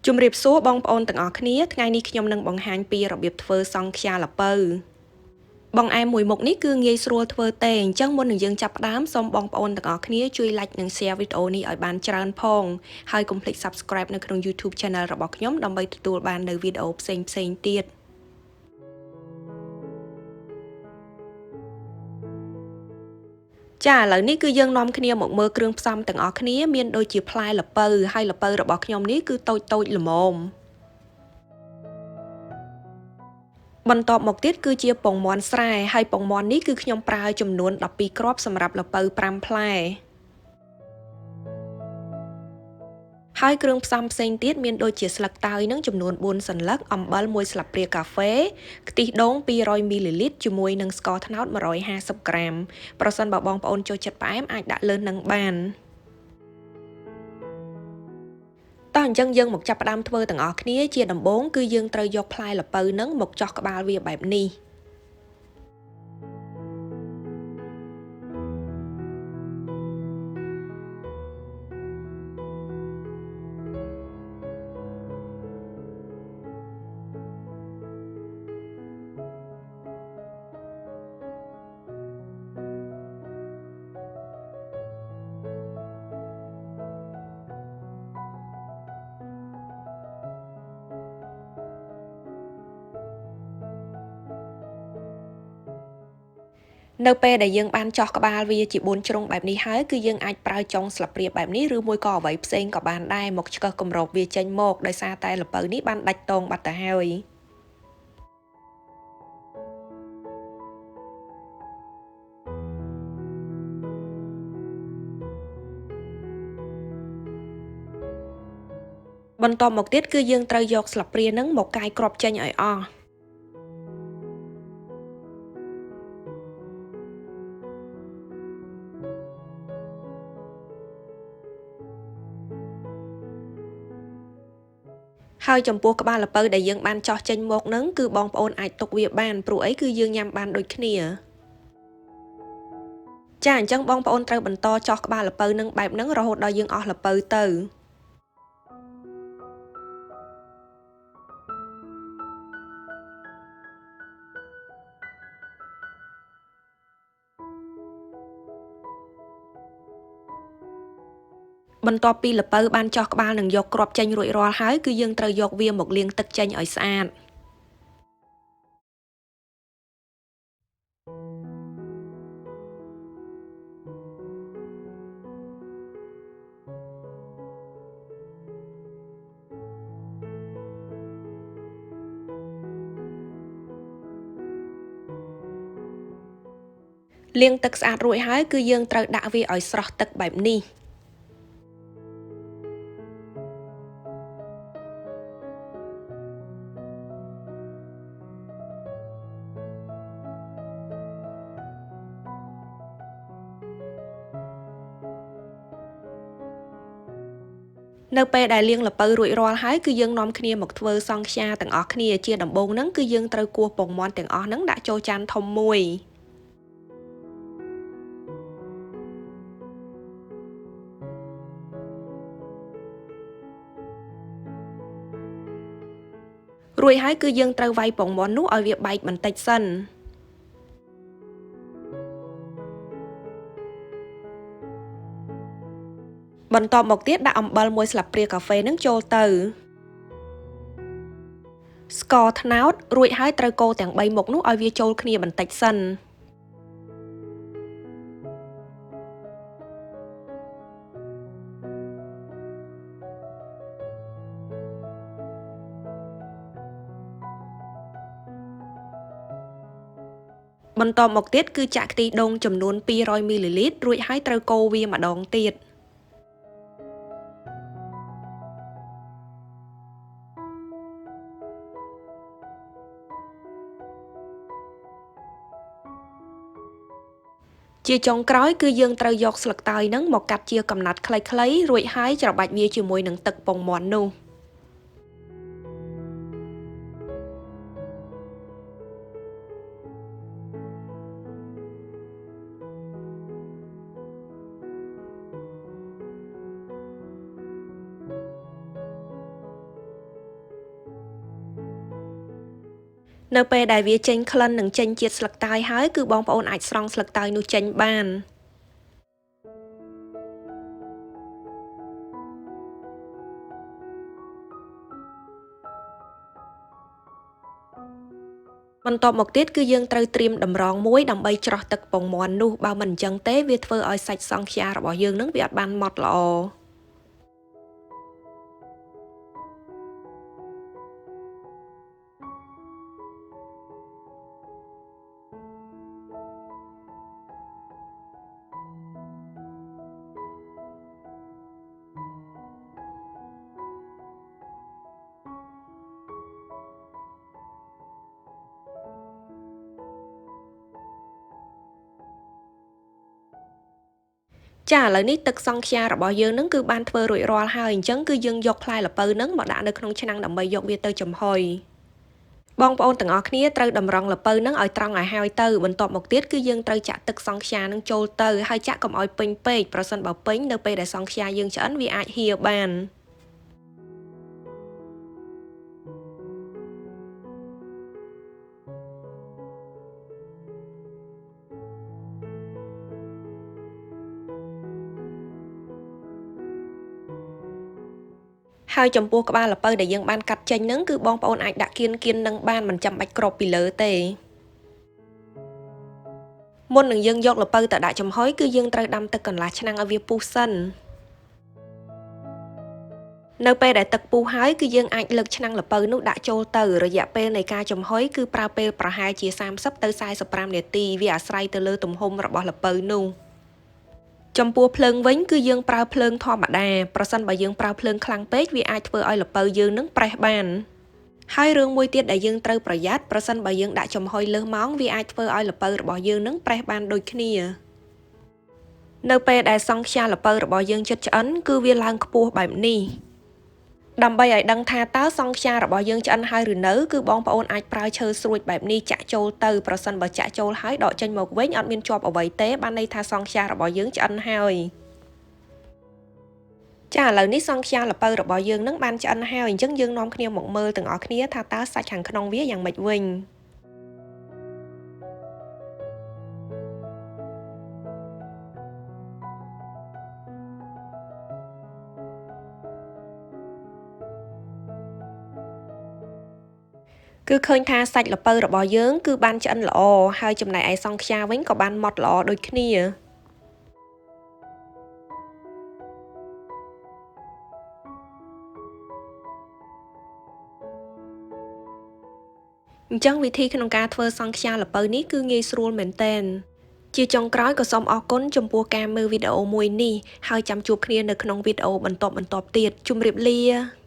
ជំរាបសួរបងប្អូនទាំងអស់គ្នាថ្ងៃនេះខ្ញុំនឹងបង្ហាញពីរបៀបធ្វើសង់ខ្យាល្ពៅបង្អែមមួយមុខនេះគឺងាយស្រួលធ្វើទេអញ្ចឹងមុននឹងយើងចាប់ផ្ដើមសូមបងប្អូនទាំងអស់គ្នាជួយ like និង share វីដេអូនេះឲ្យបានច្រើនផងហើយកុំភ្លេច subscribe នៅក្នុង YouTube Channel របស់ខ្ញុំដើម្បីទទួលបាននូវវីដេអូផ្សេងៗទៀតចាឥឡូវនេះគឺយើងនាំគ្នាមកមើលគ្រឿងផ្សំទាំងអស់គ្នាមានដូចជាផ្លែល្ពៅហើយល្ពៅរបស់ខ្ញុំនេះគឺតូចល្មមបន្ទាប់មកទៀតគឺជាពងមាន់ស្រែហើយពងមាន់នេះគឺខ្ញុំប្រើចំនួន12គ្រាប់សម្រាប់ល្ពៅ5ផ្លែហើយគ្រឿងផ្សំផ្សេងទៀតមានដូចជាស្លឹកតើយនឹងចំនួន4សន្លឹកអំបិល1ស្លាបព្រាកាហ្វេខ្ទិះដូង200មីលីលីត្រជាមួយនឹងស្ករត្នោត150ក្រាមប្រសិនបើបងប្អូនចូលចិត្តផ្អែមអាចដាក់លើសនឹងបានតោះអញ្ចឹងយើងមកចាប់ផ្ដើមធ្វើទាំងអស់គ្នាជាដំបូងគឺយើងត្រូវយកផ្លែល្ពៅនឹងមកចោះក្បាលវាបែបនេះនៅពេលដែលយើងបានចោះក្បាលវាជា4ជ្រុងបែបនេះហើយគឺយើងអាចប្រើចុងស្លាបព្រាបែបនេះឬមួយក៏អ្វីផ្សេងក៏បានដែរមកឆ្កឹះគម្របវាចេញមកដោយសារតែល្ពៅនេះបានដាច់តងបាត់ទៅហើយបន្ទាប់មកទៀតគឺយើងត្រូវយកស្លាបព្រានឹងមកកាយគ្រាប់ចេញឲ្យអស់ហើយចំពោះក្បាលល្ពៅដែលយើងបានចោះចេញមកនឹងគឺបងប្អូនអាចទុកវាបានព្រោះអីគឺយើងញ៉ាំបានដូចគ្នាចាអញ្ចឹងបងប្អូនត្រូវបន្តចោះក្បាលល្ពៅនឹងបែបហ្នឹងរហូតដល់យើងអស់ល្ពៅទៅបន្ទាប់ពីល្ពៅបានចោះក្បាលនឹងយកគ្រាប់ចេញរួចរាល់ហើយគឺយើងត្រូវយកវាមកលាងទឹកចេញឲ្យស្អាតលាងទឹកស្អាតរួចហើយគឺយើងត្រូវដាក់វាឲ្យស្រស់ទឹកបែបនេះនៅពេលដែលលាងល្ពៅរួចរាល់ហើយគឺយើងនាំគ្នាមកធ្វើសង់ខ្យាទាំងអស់គ្នាជាដំបូងហ្នឹងគឺយើងត្រូវគោះពងមាន់ទាំងអស់ហ្នឹងដាក់ចូលចានធំមួយរួចហើយគឺយើងត្រូវវាយពងមាន់នោះឲ្យវាបែកបន្តិចសិនបន្ទាប់មកទៀតដាក់អំបិល1ស្លាបព្រាកាហ្វេនឹងចូលទៅស្ករត្នោតរួចហើយត្រូវកូរទាំង3មុខនោះឲ្យវាចូលគ្នាបន្តិចសិនបន្ទាប់មកទៀតគឺចាក់ខ្ទិះដូងចំនួន200មីលីលីត្ររួចហើយត្រូវកូរវាម្ដងទៀតជាចុងក្រោយគឺយើងត្រូវយកស្លឹកតើយនឹងមកកាត់ជាកំណាត់ខ្លីៗរួចហើយច្របាច់វាជាមួយនឹងទឹកពងមាន់នោះ នៅពេលដែលវាចេញក្លិននិងចេញជាតិស្លឹកតើយហើយគឺបងប្អូនអាចស្រង់ស្លឹកតើយនោះចេញបានបន្ទាប់មកទៀតគឺយើងត្រូវត្រៀមតម្រងមួយដើម្បីច្រោះទឹកពងមាន់នោះបើមិនអញ្ចឹងទេវាធ្វើឲ្យសាច់សង់ខ្យារបស់យើងនឹងវាអត់បានម៉ត់ល្អចាឥឡូវនេះទឹកសង់ខ្យារបស់យើងនឹងគឺបានធ្វើរួចរាល់ហើយអញ្ចឹងគឺយើងយកផ្លែល្ពៅនឹងមកដាក់នៅក្នុងឆ្នាំងដើម្បីយកវាទៅចំហុយបងប្អូនទាំងអស់គ្នាត្រូវតម្រង់ល្ពៅនឹងឲ្យត្រង់ឲ្យហើយទៅបន្ទាប់មកទៀតគឺយើងត្រូវចាក់ទឹកសង់ខ្យានឹងចូលទៅហើយចាក់កុំឲ្យពេញពេកប្រសិនបើពេញនៅពេលដែលសង់ខ្យាយើងឆ្អិនវាអាចហៀបានហើយចំពោះក្បាលល្ពៅដែលយើងបានកាត់ចេញហ្នឹងគឺបងប្អូនអាចដាក់គៀននឹងបានមិនចាំបាច់គ្របពីលើទេមុននឹងយើងយកល្ពៅទៅដាក់ចំហុយគឺយើងត្រូវដាំទឹកកន្លះឆ្នាំងឲ្យវាពុះសិននៅពេលដែលទឹកពុះហើយគឺយើងអាចលើកឆ្នាំងល្ពៅនោះដាក់ចូលទៅរយៈពេលនៃការចំហុយគឺប្រើពេលប្រហែលជា30ទៅ45នាទីវាអាស្រ័យទៅលើទំហំរបស់ល្ពៅនោះចំពោះភ្លើងវិញគឺយើងប្រើភ្លើងធម្មតាប្រសិនបើយើងប្រើភ្លើងខ្លាំងពេកវាអាចធ្វើឲ្យល្ពៅយើងនឹងប្រេះបានហើយរឿងមួយទៀតដែលយើងត្រូវប្រយ័ត្នប្រសិនបើយើងដាក់ចំហុយលើសម៉ោងវាអាចធ្វើឲ្យល្ពៅរបស់យើងនឹងប្រេះបានដូចគ្នានៅពេលដែលសង់ខ្យាល្ពៅរបស់យើងជិតឆ្អិនគឺវាឡើងខ្ពស់បែបនេះដើម្បីឲ្យដឹងថាតើសង់ខ្យារបស់យើងឆ្អិនហើយឬនៅគឺបងប្អូនអាចប្រើឈើស្រួចបែបនេះចាក់ចូលទៅប្រសិនបើចាក់ចូលហើយដកចេញមកវិញអត់មានជាប់អ្វីទេបានន័យថាសង់ខ្យារបស់យើងឆ្អិនហើយចាឥឡូវនេះសង់ខ្យាល្ពៅរបស់យើងនឹងបានឆ្អិនហើយអញ្ចឹងយើងនាំគ្នាមកមើលទាំងអស់គ្នាថាតើសាច់ខាងក្នុងវាយ៉ាងម៉េចវិញគឺឃើញថាសាច់ល្ពៅរបស់យើងគឺបានឆ្អិនល្អហើយចំណែកឯសង់ខ្យាវិញក៏បានម៉ត់ល្អដូចគ្នាអញ្ចឹងវិធីក្នុងការធ្វើសង់ខ្យាល្ពៅនេះគឺងាយស្រួលមែនទែនជាចុងក្រោយក៏សូមអរគុណចំពោះការមើលវីដេអូមួយនេះហើយចាំជួបគ្នានៅក្នុងវីដេអូបន្ទាប់ទៀតជម្រាបលា